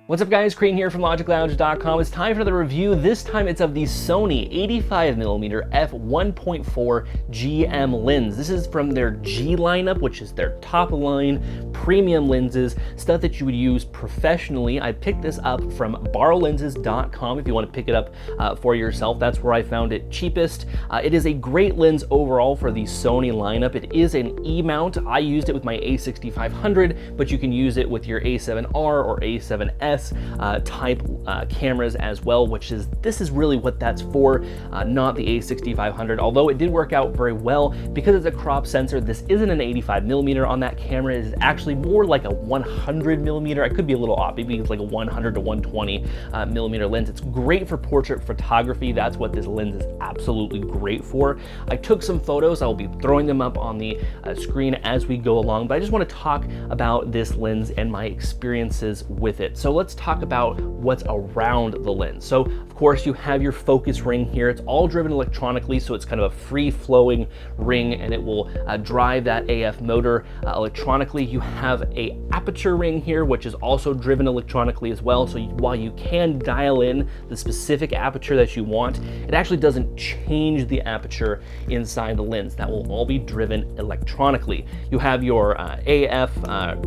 What's up guys, Crane here from LogicLounge.com. It's time for the review. This time it's of the Sony 85mm f1.4 GM lens. This is from their G lineup, which is their top line premium lenses, stuff that you would use professionally. I picked this up from borrowlenses.com if you want to pick it up for yourself. That's where I found it cheapest. It is a great lens overall for the Sony lineup. It is an E-mount. I used it with my a6500, but you can use it with your a7R or a7S type cameras as well, this is really what that's for, not the a6500, although it did work out very well. Because it's a crop sensor, this isn't an 85mm on that camera. It is actually more like a 100mm. I could be a little off, maybe it's like a 100 to 120 millimeter lens. It's great for portrait photography. That's what this lens is absolutely great for. I took some photos. I'll be throwing them up on the screen as we go along, but I just want to talk about this lens and my experiences with it. So let's talk about what's around the lens. So of course you have your focus ring here. It's all driven electronically, so it's kind of a free flowing ring, and it will drive that AF motor electronically. You have a aperture ring here, which is also driven electronically as well. So while you can dial in the specific aperture that you want, it actually doesn't change the aperture inside the lens. That will all be driven electronically. You have your AF,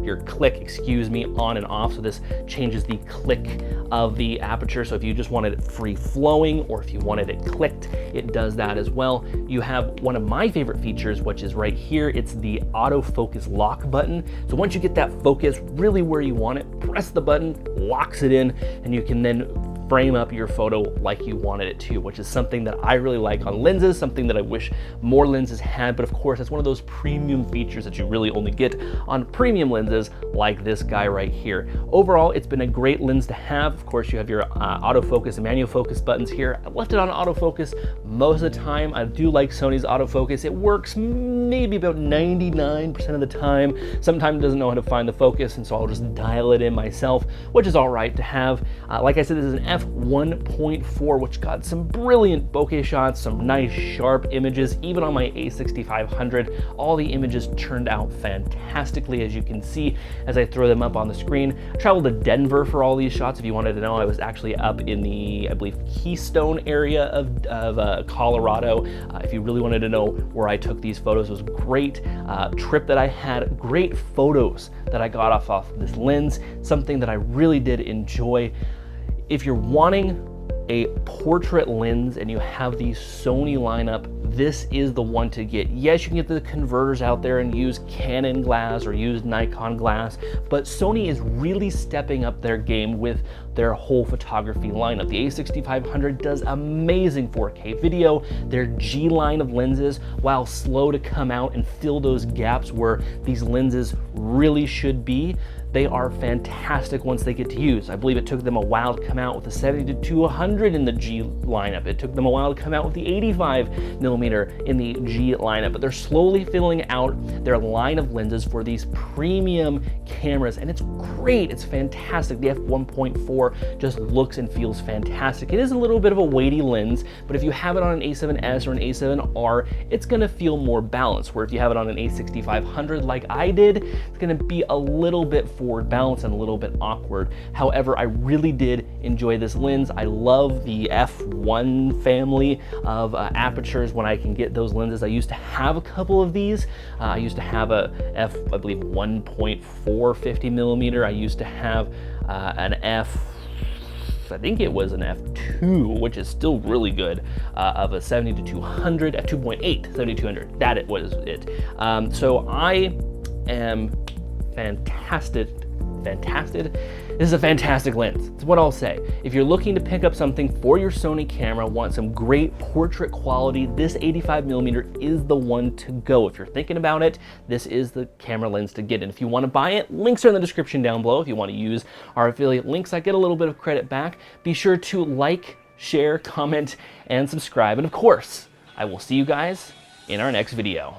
your click, excuse me, on and off. So this changes the click of the aperture. So if you just wanted it free flowing, or if you wanted it clicked, it does that as well. You have one of my favorite features, which is right here. It's the autofocus lock button. So once you get that focus really where you want it, press the button, locks it in, and you can then frame up your photo like you wanted it to, which is something that I really like on lenses, something that I wish more lenses had. But of course, it's one of those premium features that you really only get on premium lenses like this guy right here. Overall, it's been a great lens to have. Of course, you have your autofocus and manual focus buttons here. I left it on autofocus most of the time. I do like Sony's autofocus. It works maybe about 99% of the time. Sometimes it doesn't know how to find the focus, and so I'll just dial it in myself, which is all right to have. Like I said, this is an f1.4, which got some brilliant bokeh shots, some nice sharp images. Even on my a6500, all the images turned out fantastically, as you can see as I throw them up on the screen. I traveled to Denver for all these shots. If you wanted to know, I was actually up in the, I believe, Keystone area of Colorado. If you really wanted to know where I took these photos, it was a great trip that I had, great photos that I got off this lens, something that I really did enjoy. If you're wanting a portrait lens and you have the Sony lineup, this is the one to get. Yes, you can get the converters out there and use Canon glass or use Nikon glass, but Sony is really stepping up their game with their whole photography lineup. The a6500 does amazing 4K video. Their G line of lenses, while slow to come out and fill those gaps where these lenses really should be, they are fantastic once they get to use. I believe it took them a while to come out with the 70-200 in the G lineup. It took them a while to come out with the 85mm in the G lineup, but they're slowly filling out their line of lenses for these premium cameras, and it's great. It's fantastic. The f1.4 just looks and feels fantastic. It is a little bit of a weighty lens, but if you have it on an a7S or an a7R, it's gonna feel more balanced, where if you have it on an a6500 like I did, it's gonna be a little bit forward balance and a little bit awkward. However, I really did enjoy this lens. I love the f1 family of apertures when I can get those lenses. I used to have a couple of these. I used to have a I believe 1.4 50mm. I used to have an I think it was an f2, which is still really good, of a 70-200, f2.8, 70-200. That it was it. So I am fantastic. This is a fantastic lens. That's what I'll say. If you're looking to pick up something for your Sony camera, want some great portrait quality, this 85mm is the one to go. If you're thinking about it, this is the camera lens to get. And if you want to buy it, links are in the description down below. If you want to use our affiliate links, I get a little bit of credit back. Be sure to like, share, comment, and subscribe. And of course, I will see you guys in our next video.